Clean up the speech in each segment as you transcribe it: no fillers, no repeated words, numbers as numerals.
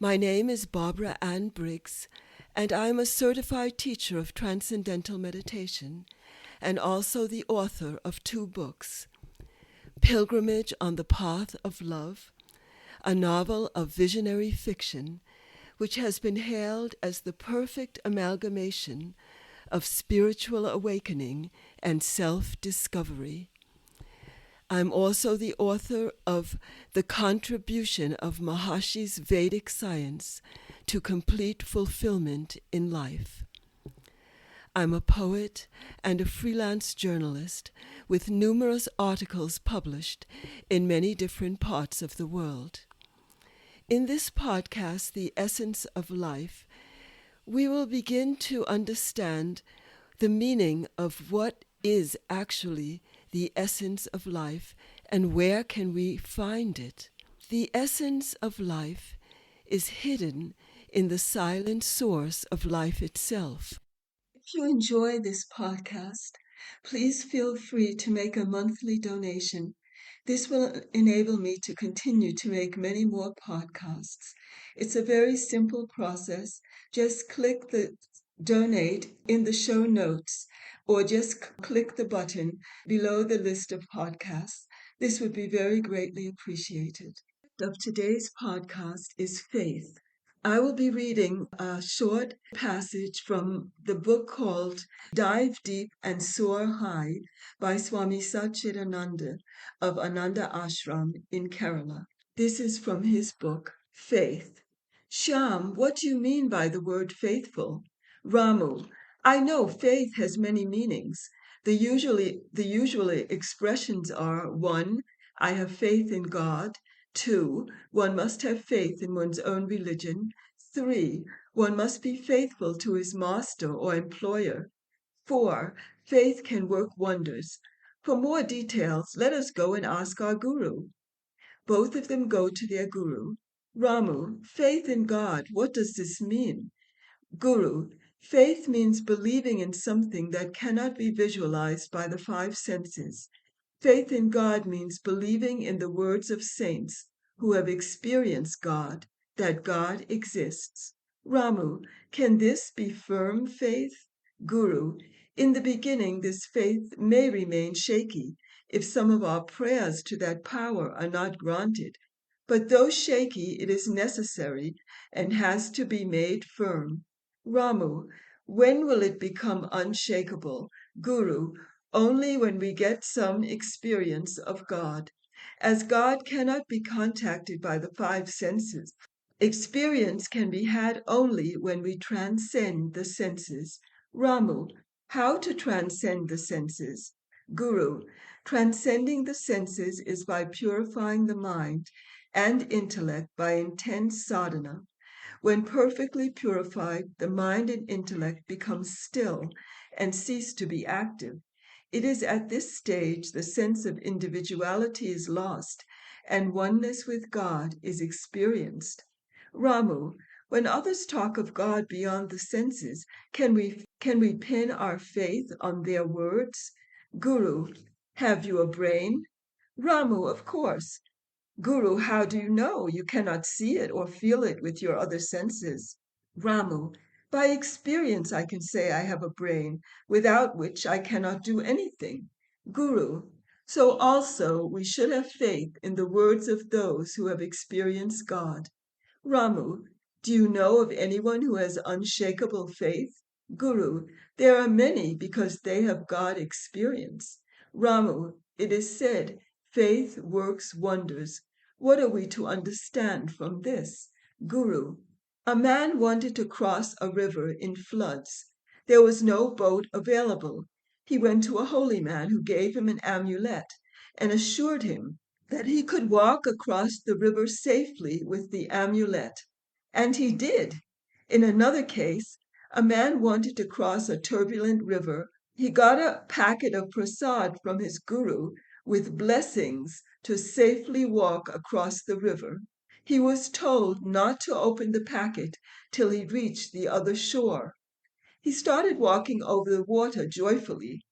My name is Barbara Ann Briggs, and I am a certified teacher of Transcendental Meditation and also the author of 2 books, Pilgrimage on the Path of Love, a novel of visionary fiction which has been hailed as the perfect amalgamation of spiritual awakening and self-discovery. I'm also the author of The Contribution of Maharishi's Vedic Science to Complete Fulfillment in Life. I'm a poet and a freelance journalist with numerous articles published in many different parts of the world. In this podcast, The Essence of Life, we will begin to understand the meaning of what is actually the essence of life and where can we find it. The essence of life is hidden in the silent source of life itself. If you enjoy this podcast, please feel free to make a monthly donation. This will enable me to continue to make many more podcasts. It's a very simple process. Just click the donate in the show notes or just click the button below the list of podcasts. This would be very greatly appreciated. Of today's podcast is faith. I will be reading a short passage from the book called Dive Deep and Soar High by Swami Satchidananda of Ananda Ashram in Kerala. This is from his book, Faith. Shyam, what do you mean by the word faithful? Ramu, I know faith has many meanings. The usual expressions are 1, I have faith in God. 2, one must have faith in one's own religion. 3, one must be faithful to his master or employer. 4, faith can work wonders. For more details, let us go and ask our guru. Both of them go to their guru. Ramu, faith in God, what does this mean? Guru, faith means believing in something that cannot be visualized by the 5 senses. Faith in God means believing in the words of saints who have experienced God, that God exists. Ramu, can this be firm faith? Guru, in the beginning this faith may remain shaky if some of our prayers to that power are not granted. But though shaky, it is necessary and has to be made firm. Ramu, when will it become unshakable? Guru, only when we get some experience of God. As God cannot be contacted by the 5 senses, experience can be had only when we transcend the senses. Ramu, how to transcend the senses? Guru, transcending the senses is by purifying the mind and intellect by intense sadhana. When perfectly purified, the mind and intellect become still and cease to be active. It is at this stage the sense of individuality is lost and oneness with God is experienced. Ramu, when others talk of God beyond the senses, can we pin our faith on their words? Guru, have you a brain? Ramu, of course. Guru, how do you know? You cannot see it or feel it with your other senses. Ramu, by experience I can say I have a brain, without which I cannot do anything. Guru, so also we should have faith in the words of those who have experienced God. Ramu, do you know of anyone who has unshakable faith? Guru, there are many because they have God experience. Ramu, it is said, faith works wonders. What are we to understand from this? Guru, a man wanted to cross a river in floods. There was no boat available. He went to a holy man who gave him an amulet and assured him that he could walk across the river safely with the amulet. And he did. In another case, a man wanted to cross a turbulent river. He got a packet of prasad from his guru with blessings to safely walk across the river. He was told not to open the packet till he reached the other shore. He started walking over the water joyfully.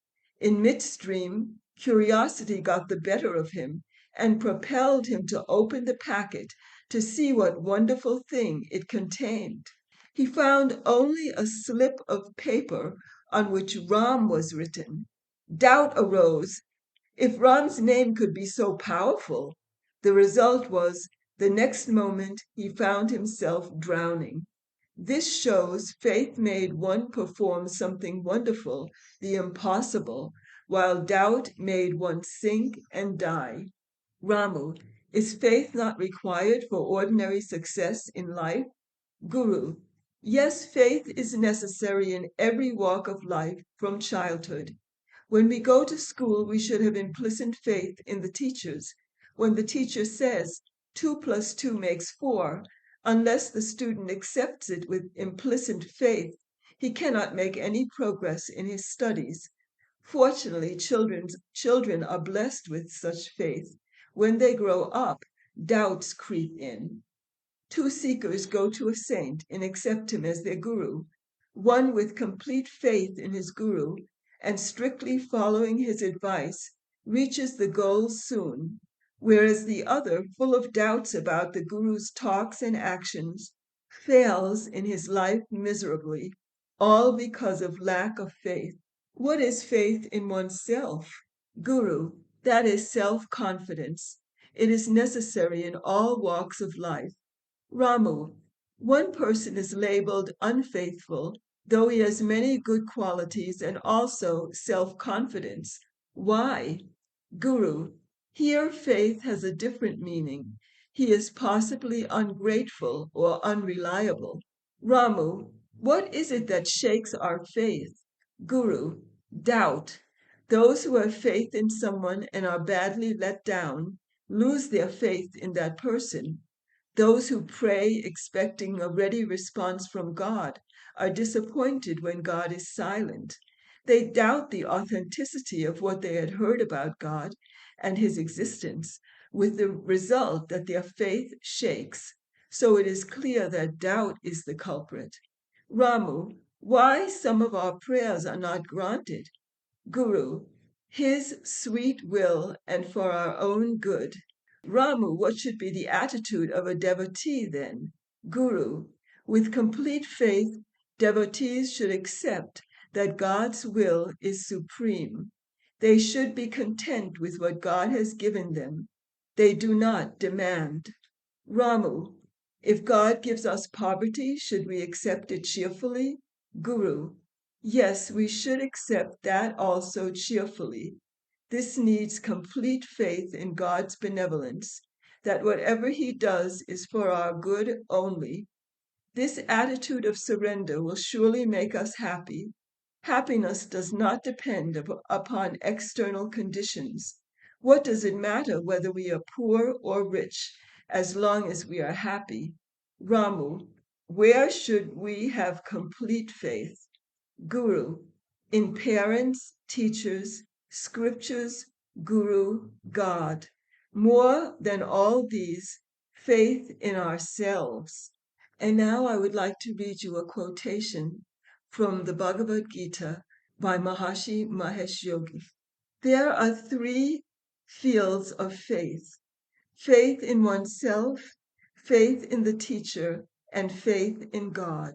In midstream, curiosity got the better of him and propelled him to open the packet to see what wonderful thing it contained. He found only a slip of paper on which Ram was written. Doubt arose if Ram's name could be so powerful. The result was the next moment he found himself drowning. This shows faith made one perform something wonderful, the impossible, while doubt made one sink and die. Ramu, is faith not required for ordinary success in life? Guru, yes, faith is necessary in every walk of life from childhood. When we go to school, we should have implicit faith in the teachers. When the teacher says 2 plus 2 makes 4, unless the student accepts it with implicit faith, he cannot make any progress in his studies. Fortunately, children are blessed with such faith. When they grow up, doubts creep in. 2 seekers go to a saint and accept him as their guru. One with complete faith in his guru and strictly following his advice reaches the goal soon, whereas the other, full of doubts about the guru's talks and actions, fails in his life miserably, all because of lack of faith. What is faith in oneself? Guru, that is self-confidence. It is necessary in all walks of life. Ramu, one person is labeled unfaithful, though he has many good qualities and also self-confidence. Why? Guru, here faith has a different meaning. He is possibly ungrateful or unreliable. Ramu, what is it that shakes our faith? Guru, doubt. Those who have faith in someone and are badly let down lose their faith in that person. Those who pray expecting a ready response from God are disappointed when God is silent. They doubt the authenticity of what they had heard about God and his existence, with the result that their faith shakes. So it is clear that doubt is the culprit. Ramu, why some of our prayers are not granted? Guru, his sweet will and for our own good. Ramu, what should be the attitude of a devotee then? Guru, with complete faith, devotees should accept that God's will is supreme. They should be content with what God has given them. They do not demand. Ramu, if God gives us poverty, should we accept it cheerfully? Guru, yes, we should accept that also cheerfully. This needs complete faith in God's benevolence, that whatever he does is for our good only. This attitude of surrender will surely make us happy. Happiness does not depend upon external conditions. What does it matter whether we are poor or rich, as long as we are happy? Ramu, where should we have complete faith? Guru, in parents, teachers, scriptures, Guru, God. More than all these, faith in ourselves. And now I would like to read you a quotation from the Bhagavad Gita by Maharishi Mahesh Yogi. There are 3 fields of faith: faith in oneself, faith in the teacher, and faith in God.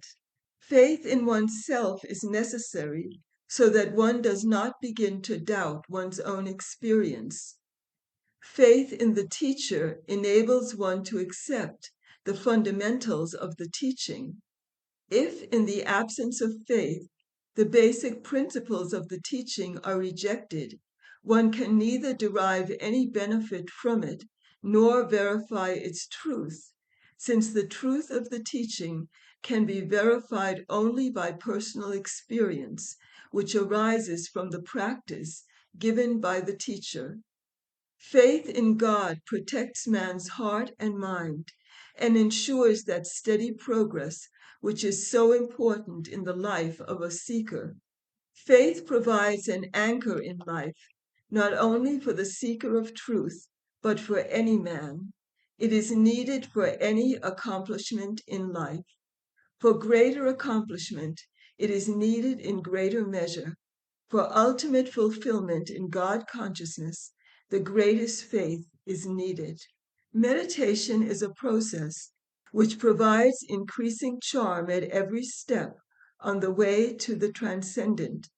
Faith in oneself is necessary so that one does not begin to doubt one's own experience. Faith in the teacher enables one to accept the fundamentals of the teaching. If, in the absence of faith, the basic principles of the teaching are rejected, one can neither derive any benefit from it nor verify its truth, since the truth of the teaching can be verified only by personal experience, which arises from the practice given by the teacher. Faith in God protects man's heart and mind and ensures that steady progress which is so important in the life of a seeker. Faith provides an anchor in life, not only for the seeker of truth, but for any man. It is needed for any accomplishment in life. For greater accomplishment, it is needed in greater measure. For ultimate fulfillment in God consciousness, the greatest faith is needed. Meditation is a process which provides increasing charm at every step on the way to the transcendent.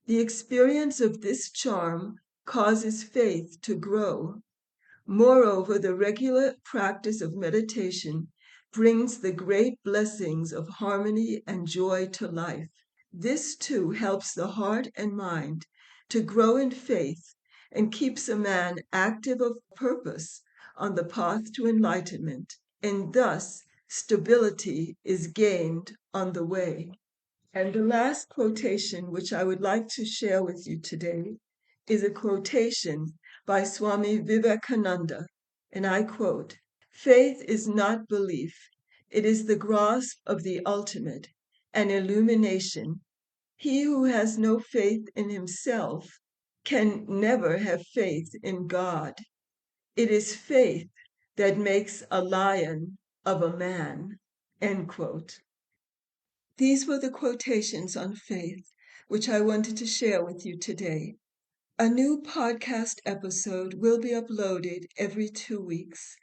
The experience of this charm causes faith to grow. Moreover, the regular practice of meditation brings the great blessings of harmony and joy to life. This too helps the heart and mind to grow in faith and keeps a man active of purpose on the path to enlightenment, and thus stability is gained on the way. And the last quotation which I would like to share with you today is a quotation by Swami Vivekananda, and I quote, "Faith is not belief, it is the grasp of the ultimate, an illumination. He who has no faith in himself can never have faith in God. It is faith that makes a lion of a man." End quote. These were the quotations on faith, which I wanted to share with you today. A new podcast episode will be uploaded every 2 weeks.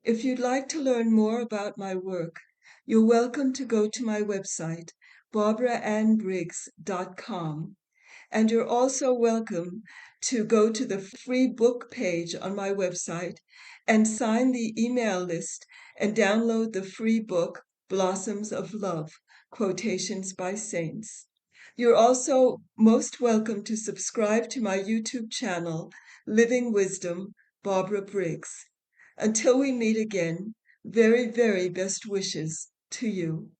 If you'd like to learn more about my work, you're welcome to go to my website, barbaraannbriggs.com. And you're also welcome to go to the free book page on my website and sign the email list and download the free book, Blossoms of Love, Quotations by Saints. You're also most welcome to subscribe to my YouTube channel, Living Wisdom, Barbara Briggs. Until we meet again, very, very best wishes to you.